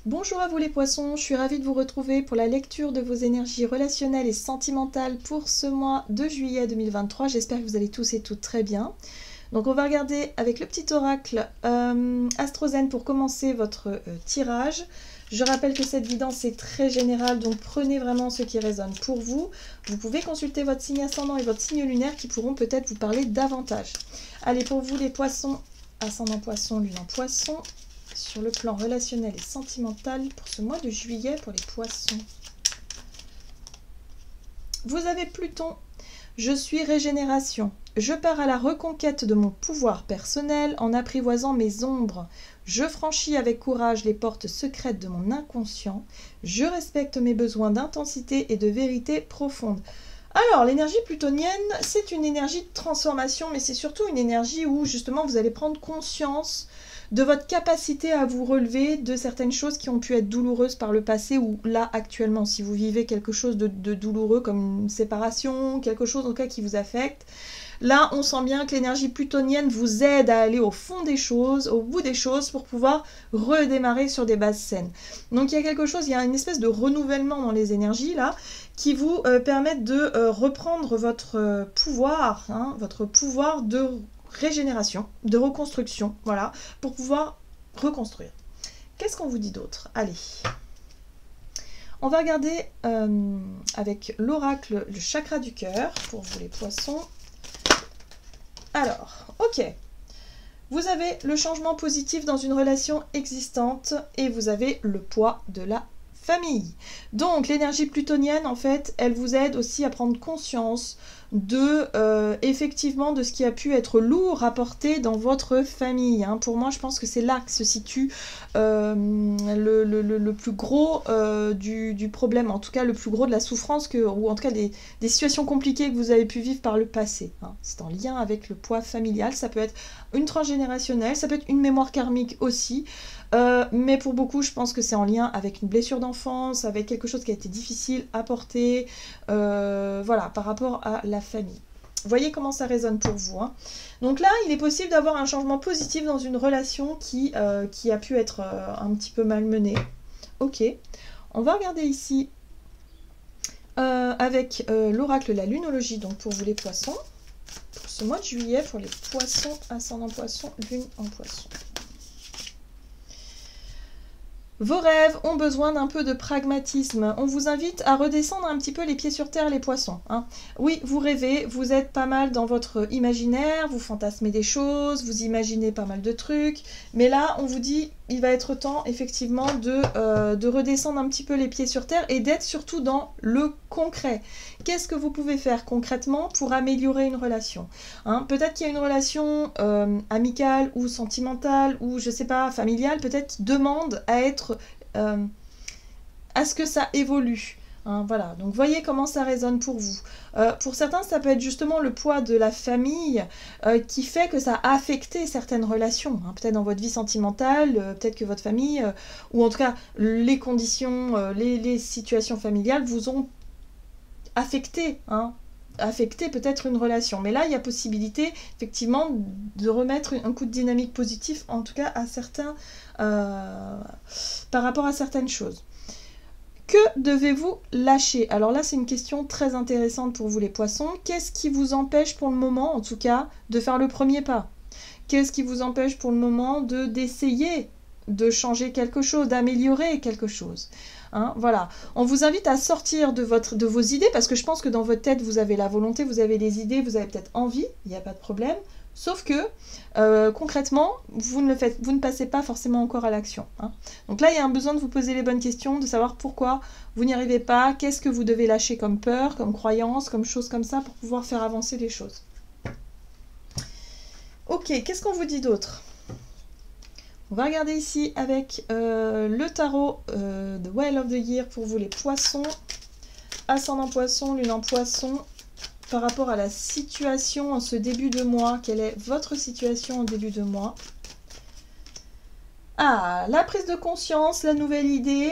Bonjour à vous les poissons, je suis ravie de vous retrouver pour la lecture de vos énergies relationnelles et sentimentales pour ce mois de juillet 2023. J'espère que vous allez tous et toutes très bien. Donc on va regarder avec le petit oracle Astrozen pour commencer votre tirage. Je rappelle que cette guidance est très générale, donc prenez vraiment ce qui résonne pour vous. Vous pouvez consulter votre signe ascendant et votre signe lunaire qui pourront peut-être vous parler davantage. Allez, pour vous les poissons, ascendant poisson, lune en poisson, sur le plan relationnel et sentimental pour ce mois de juillet pour les poissons. Vous avez Pluton. Je suis régénération. Je pars à la reconquête de mon pouvoir personnel en apprivoisant mes ombres. Je franchis avec courage les portes secrètes de mon inconscient. Je respecte mes besoins d'intensité et de vérité profonde. Alors, l'énergie plutonienne, c'est une énergie de transformation, mais c'est surtout une énergie où justement vous allez prendre conscience de votre capacité à vous relever de certaines choses qui ont pu être douloureuses par le passé ou là actuellement, si vous vivez quelque chose de douloureux comme une séparation, quelque chose en tout cas qui vous affecte. Là, on sent bien que l'énergie plutonienne vous aide à aller au fond des choses, au bout des choses, pour pouvoir redémarrer sur des bases saines. Donc il y a quelque chose, il y a une espèce de renouvellement dans les énergies là, qui vous permettent de reprendre votre pouvoir, votre pouvoir de régénération, de reconstruction, voilà, pour pouvoir reconstruire. Qu'est-ce qu'on vous dit d'autre? Allez, on va regarder avec l'oracle le chakra du cœur pour vous les poissons. Alors, ok, vous avez le changement positif dans une relation existante et vous avez le poids de la famille. Donc l'énergie plutonienne, en fait, elle vous aide aussi à prendre conscience de effectivement de ce qui a pu être lourd à porter dans votre famille. Pour moi, je pense que c'est là que se situe le plus gros du problème, en tout cas le plus gros de la souffrance, ou en tout cas des situations compliquées que vous avez pu vivre par le passé. C'est en lien avec le poids familial, ça peut être une transgénérationnelle, ça peut être une mémoire karmique aussi. Mais pour beaucoup, je pense que c'est en lien avec une blessure d'enfance, avec quelque chose qui a été difficile à porter, voilà, par rapport à la famille. Voyez comment ça résonne pour vous. Donc là, il est possible d'avoir un changement positif dans une relation qui a pu être un petit peu malmenée. Ok, on va regarder ici avec l'oracle la lunologie, donc pour vous les poissons, pour ce mois de juillet, pour les poissons, ascendant poisson, lune en poisson. Vos rêves ont besoin d'un peu de pragmatisme. On vous invite à redescendre un petit peu les pieds sur terre, les poissons. Oui, vous rêvez, vous êtes pas mal dans votre imaginaire, vous fantasmez des choses, vous imaginez pas mal de trucs. Mais là, on vous dit, il va être temps, effectivement, de redescendre un petit peu les pieds sur terre et d'être surtout dans le concret. Qu'est-ce que vous pouvez faire concrètement pour améliorer une relation? Peut-être qu'il y a une relation amicale ou sentimentale ou, je sais pas, familiale, peut-être qui demande à être à ce que ça évolue. Voilà, donc voyez comment ça résonne pour vous. Pour certains, ça peut être justement le poids de la famille qui fait que ça a affecté certaines relations. Peut-être dans votre vie sentimentale, peut-être que votre famille, ou en tout cas les conditions, les situations familiales vous ont affecté, affecter peut-être une relation. Mais là, il y a possibilité, effectivement, de remettre un coup de dynamique positif, en tout cas à certains, par rapport à certaines choses. Que devez-vous lâcher? Alors là, c'est une question très intéressante pour vous les poissons. Qu'est-ce qui vous empêche pour le moment, en tout cas, de faire le premier pas? Qu'est-ce qui vous empêche pour le moment d'essayer de changer quelque chose, d'améliorer quelque chose? Voilà, on vous invite à sortir de vos idées, parce que je pense que dans votre tête, vous avez la volonté, vous avez les idées, vous avez peut-être envie, il n'y a pas de problème, sauf que concrètement, vous ne passez pas forcément encore à l'action. Donc là, il y a un besoin de vous poser les bonnes questions, de savoir pourquoi vous n'y arrivez pas, qu'est-ce que vous devez lâcher comme peur, comme croyance, comme chose comme ça, pour pouvoir faire avancer les choses. Ok, qu'est-ce qu'on vous dit d'autre? On va regarder ici avec le tarot The Wheel of the Year pour vous les poissons, ascendant poisson, lune en poisson, par rapport à la situation en ce début de mois. Quelle est votre situation en début de mois? La prise de conscience, la nouvelle idée,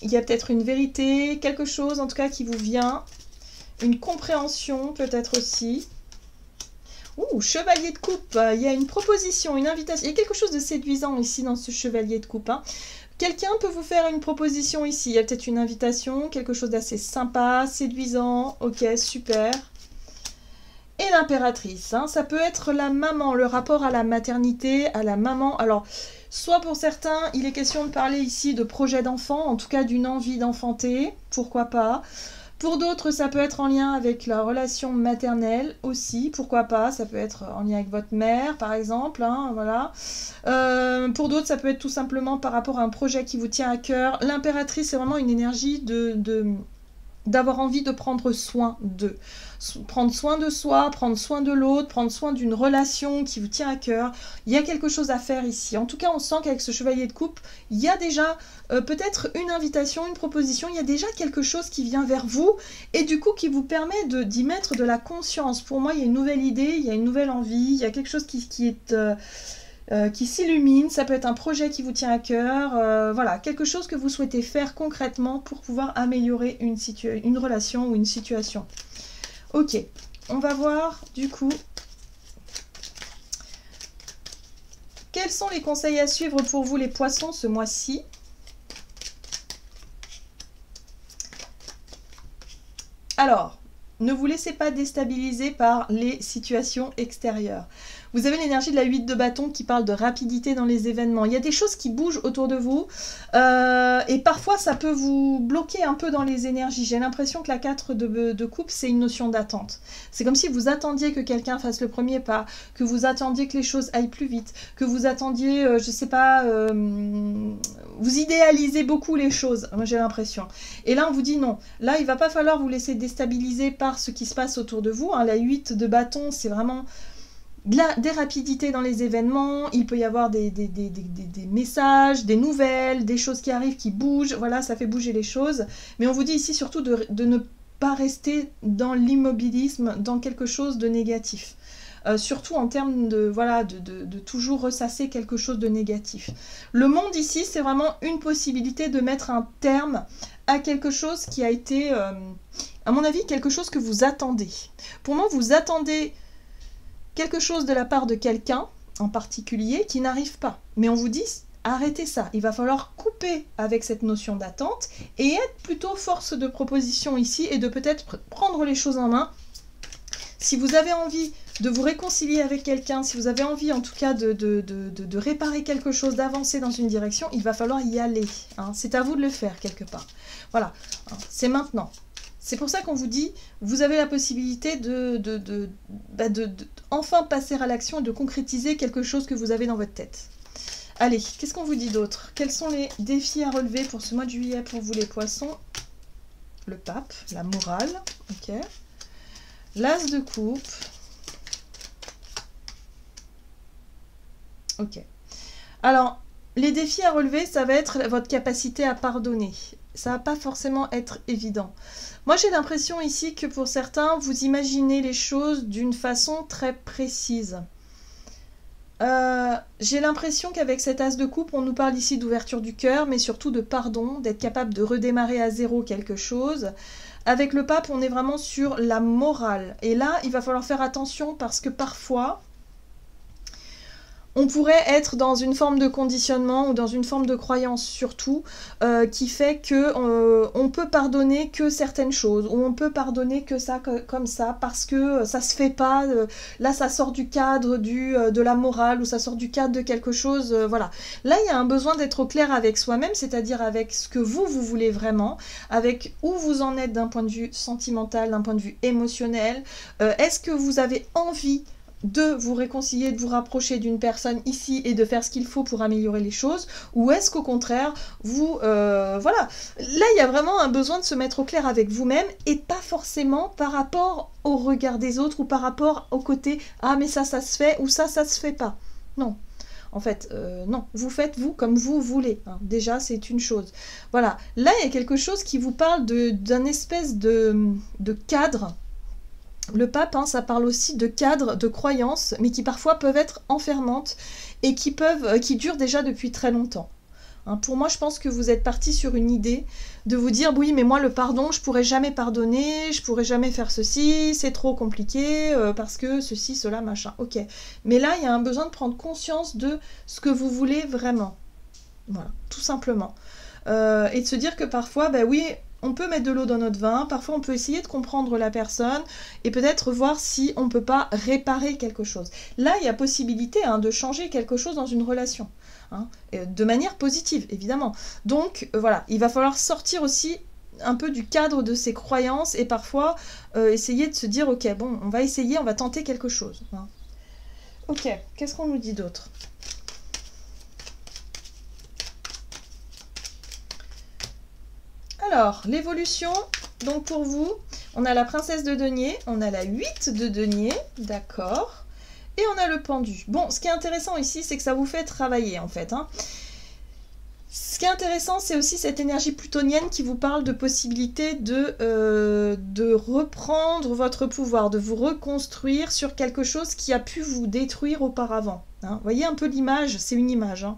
il y a peut-être une vérité, quelque chose en tout cas qui vous vient, une compréhension peut-être aussi. Ouh, chevalier de coupe, il y a une proposition, une invitation. Il y a quelque chose de séduisant ici dans ce chevalier de coupe. Hein. Quelqu'un peut vous faire une proposition ici. Il y a peut-être une invitation, quelque chose d'assez sympa, séduisant. Ok, super. Et l'impératrice, hein, ça peut être la maman, le rapport à la maternité, à la maman. Alors, soit pour certains, il est question de parler ici de projet d'enfant, en tout cas d'une envie d'enfanter, pourquoi pas. Pour d'autres, ça peut être en lien avec la relation maternelle aussi, pourquoi pas. Ça peut être en lien avec votre mère, par exemple, hein, voilà. Pour d'autres, ça peut être tout simplement par rapport à un projet qui vous tient à cœur. L'impératrice, c'est vraiment une énergie d'avoir envie de prendre soin d'eux. Prendre soin de soi, prendre soin de l'autre, prendre soin d'une relation qui vous tient à cœur. Il y a quelque chose à faire ici. En tout cas, on sent qu'avec ce chevalier de coupe, il y a déjà peut-être une invitation, une proposition, il y a déjà quelque chose qui vient vers vous et du coup qui vous permet d'y mettre de la conscience. Pour moi, il y a une nouvelle idée, il y a une nouvelle envie, il y a quelque chose qui s'illumine, ça peut être un projet qui vous tient à cœur, voilà, quelque chose que vous souhaitez faire concrètement pour pouvoir améliorer une relation ou une situation. Ok, on va voir du coup quels sont les conseils à suivre pour vous les poissons ce mois-ci. Alors, ne vous laissez pas déstabiliser par les situations extérieures. Vous avez l'énergie de la 8 de bâton qui parle de rapidité dans les événements. Il y a des choses qui bougent autour de vous et parfois ça peut vous bloquer un peu dans les énergies. J'ai l'impression que la 4 de coupe, c'est une notion d'attente. C'est comme si vous attendiez que quelqu'un fasse le premier pas, que vous attendiez que les choses aillent plus vite, que vous attendiez, je sais pas, vous idéalisez beaucoup les choses, moi j'ai l'impression. Et là on vous dit non, là il va pas falloir vous laisser déstabiliser par ce qui se passe autour de vous. Hein. La 8 de bâton, c'est vraiment des rapidités dans les événements, il peut y avoir des messages, des nouvelles, des choses qui arrivent, qui bougent, voilà, ça fait bouger les choses. Mais on vous dit ici surtout de ne pas rester dans l'immobilisme, dans quelque chose de négatif. Surtout en termes de, voilà, de toujours ressasser quelque chose de négatif. Le monde ici, c'est vraiment une possibilité de mettre un terme à quelque chose qui a été, à mon avis, quelque chose que vous attendez. Pour moi, vous attendez quelque chose de la part de quelqu'un en particulier qui n'arrive pas. Mais on vous dit, arrêtez ça. Il va falloir couper avec cette notion d'attente et être plutôt force de proposition ici et de peut-être prendre les choses en main. Si vous avez envie de vous réconcilier avec quelqu'un, si vous avez envie en tout cas de réparer quelque chose, d'avancer dans une direction, il va falloir y aller. Hein. C'est à vous de le faire quelque part. Voilà, c'est maintenant. C'est pour ça qu'on vous dit, vous avez la possibilité de enfin passer à l'action et de concrétiser quelque chose que vous avez dans votre tête. Allez, qu'est-ce qu'on vous dit d'autre? Quels sont les défis à relever pour ce mois de juillet pour vous les poissons? Le pape, la morale, ok. L'as de coupe. Ok. Alors, les défis à relever, ça va être votre capacité à pardonner. Ça va pas forcément être évident. Moi, j'ai l'impression ici que pour certains, vous imaginez les choses d'une façon très précise. J'ai l'impression qu'avec cet as de coupe, on nous parle ici d'ouverture du cœur, mais surtout de pardon, d'être capable de redémarrer à zéro quelque chose. Avec le pape, on est vraiment sur la morale. Et là, il va falloir faire attention parce que parfois, on pourrait être dans une forme de conditionnement ou dans une forme de croyance surtout qui fait que on peut pardonner que certaines choses ou on peut pardonner que ça comme ça parce que ça se fait pas. Là, ça sort du cadre de la morale ou ça sort du cadre de quelque chose. Voilà. Là, il y a un besoin d'être au clair avec soi-même, c'est-à-dire avec ce que vous voulez vraiment, avec où vous en êtes d'un point de vue sentimental, d'un point de vue émotionnel. Est-ce que vous avez envie de vous réconcilier, de vous rapprocher d'une personne ici et de faire ce qu'il faut pour améliorer les choses, ou est-ce qu'au contraire, vous... voilà, là il y a vraiment un besoin de se mettre au clair avec vous-même et pas forcément par rapport au regard des autres ou par rapport au côté « Ah mais ça se fait » ou ça se fait pas. Non. En fait, non, vous faites vous comme vous voulez. Hein. Déjà, c'est une chose. Voilà. Là, il y a quelque chose qui vous parle d'un espèce de cadre. Le pape, hein, ça parle aussi de cadres, de croyances, mais qui parfois peuvent être enfermantes et qui durent déjà depuis très longtemps. Hein, pour moi, je pense que vous êtes parti sur une idée de vous dire, oui, mais moi, le pardon, je pourrais jamais pardonner, je pourrais jamais faire ceci, c'est trop compliqué, parce que ceci, cela, machin. Ok. Mais là, il y a un besoin de prendre conscience de ce que vous voulez vraiment. Voilà, tout simplement. Et de se dire que parfois, ben oui, on peut mettre de l'eau dans notre vin, parfois on peut essayer de comprendre la personne et peut-être voir si on ne peut pas réparer quelque chose. Là, il y a possibilité de changer quelque chose dans une relation, hein, de manière positive, évidemment. Donc, voilà, il va falloir sortir aussi un peu du cadre de ses croyances et parfois essayer de se dire, ok, bon, on va essayer, on va tenter quelque chose. Hein. Ok, qu'est-ce qu'on nous dit d'autre ? Alors, l'évolution, donc pour vous, on a la princesse de denier, on a la 8 de denier, d'accord, et on a le pendu. Bon, ce qui est intéressant ici, c'est que ça vous fait travailler, en fait. Hein. Ce qui est intéressant, c'est aussi cette énergie plutonienne qui vous parle de possibilité de reprendre votre pouvoir, de vous reconstruire sur quelque chose qui a pu vous détruire auparavant. Hein. Vous voyez un peu l'image, c'est une image, hein.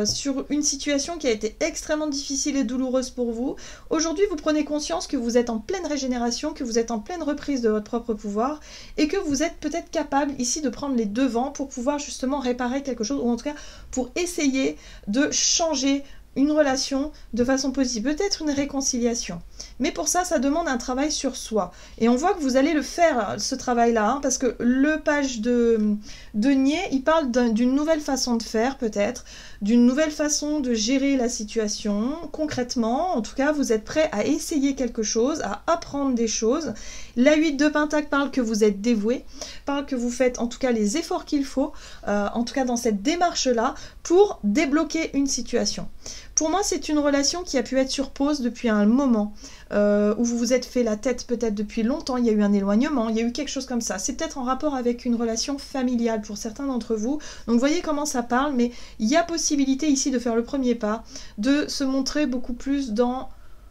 Sur une situation qui a été extrêmement difficile et douloureuse pour vous. Aujourd'hui, vous prenez conscience que vous êtes en pleine régénération, que vous êtes en pleine reprise de votre propre pouvoir et que vous êtes peut-être capable ici de prendre les devants pour pouvoir justement réparer quelque chose ou en tout cas pour essayer de changer une relation de façon positive, peut-être une réconciliation. Mais pour ça, ça demande un travail sur soi. Et on voit que vous allez le faire, ce travail-là, hein, parce que le page de denier, il parle d'une nouvelle façon de faire, peut-être, d'une nouvelle façon de gérer la situation. Concrètement, en tout cas, vous êtes prêt à essayer quelque chose, à apprendre des choses. La 8 de Pentacle parle que vous êtes dévoué, parle que vous faites en tout cas les efforts qu'il faut, en tout cas dans cette démarche-là, pour débloquer une situation. Pour moi, c'est une relation qui a pu être sur pause depuis un moment, où vous vous êtes fait la tête peut-être depuis longtemps, il y a eu un éloignement, il y a eu quelque chose comme ça. C'est peut-être en rapport avec une relation familiale pour certains d'entre vous. Donc vous voyez comment ça parle, mais il y a possibilité ici de faire le premier pas, de se montrer beaucoup plus dans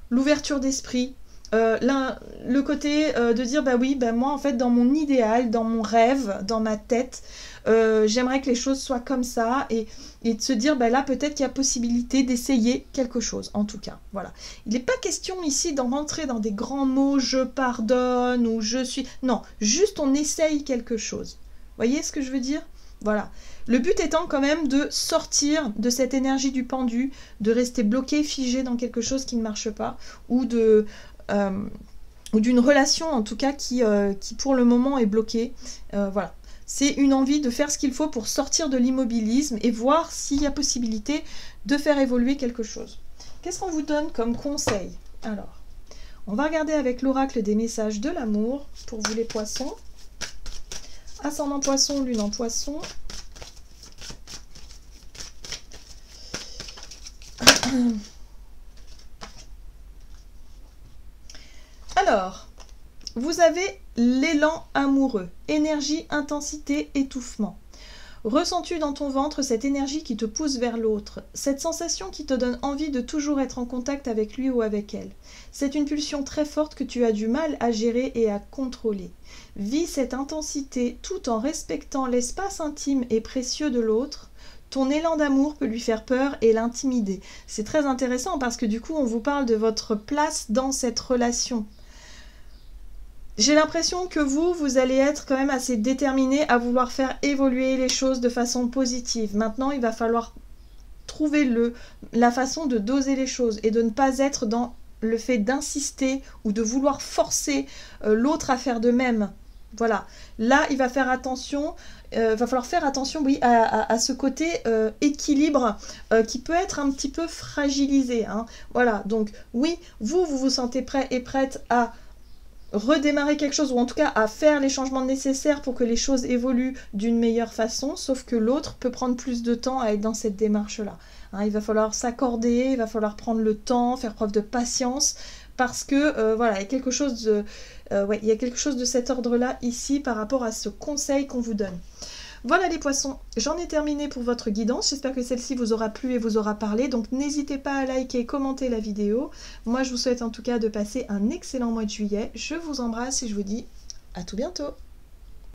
l'ouverture d'esprit, le côté de dire bah oui, bah moi en fait dans mon idéal, dans mon rêve, dans ma tête, j'aimerais que les choses soient comme ça et de se dire bah là peut-être qu'il y a possibilité d'essayer quelque chose en tout cas. Voilà. Il n'est pas question ici d'en rentrer dans des grands mots je pardonne ou je suis... Non, juste on essaye quelque chose. Voyez ce que je veux dire ? Voilà. Le but étant quand même de sortir de cette énergie du pendu, de rester bloqué, figé dans quelque chose qui ne marche pas ou d'une relation en tout cas qui pour le moment est bloquée. Voilà. C'est une envie de faire ce qu'il faut pour sortir de l'immobilisme et voir s'il y a possibilité de faire évoluer quelque chose. Qu'est-ce qu'on vous donne comme conseil? Alors, on va regarder avec l'oracle des messages de l'amour pour vous les poissons. Ascendant poisson, lune en poisson. Alors, vous avez l'élan amoureux, énergie, intensité, étouffement. Ressens-tu dans ton ventre cette énergie qui te pousse vers l'autre, cette sensation qui te donne envie de toujours être en contact avec lui ou avec elle? C'est une pulsion très forte que tu as du mal à gérer et à contrôler. Vis cette intensité tout en respectant l'espace intime et précieux de l'autre. Ton élan d'amour peut lui faire peur et l'intimider. C'est très intéressant parce que du coup, on vous parle de votre place dans cette relation. J'ai l'impression que vous allez être quand même assez déterminé à vouloir faire évoluer les choses de façon positive. Maintenant, il va falloir trouver la façon de doser les choses et de ne pas être dans le fait d'insister ou de vouloir forcer l'autre à faire de même. Voilà. Là, il va faire attention, va falloir faire attention, oui, à ce côté équilibre qui peut être un petit peu fragilisé. Hein. Voilà. Donc, oui, vous vous sentez prêt et prête à redémarrer quelque chose ou en tout cas à faire les changements nécessaires pour que les choses évoluent d'une meilleure façon, sauf que l'autre peut prendre plus de temps à être dans cette démarche-là. Hein, il va falloir s'accorder, il va falloir prendre le temps, faire preuve de patience, parce que voilà, il y a quelque chose il y a quelque chose de cet ordre-là ici par rapport à ce conseil qu'on vous donne. Voilà les poissons, j'en ai terminé pour votre guidance, j'espère que celle-ci vous aura plu et vous aura parlé, donc n'hésitez pas à liker et commenter la vidéo. Moi je vous souhaite en tout cas de passer un excellent mois de juillet, je vous embrasse et je vous dis à tout bientôt.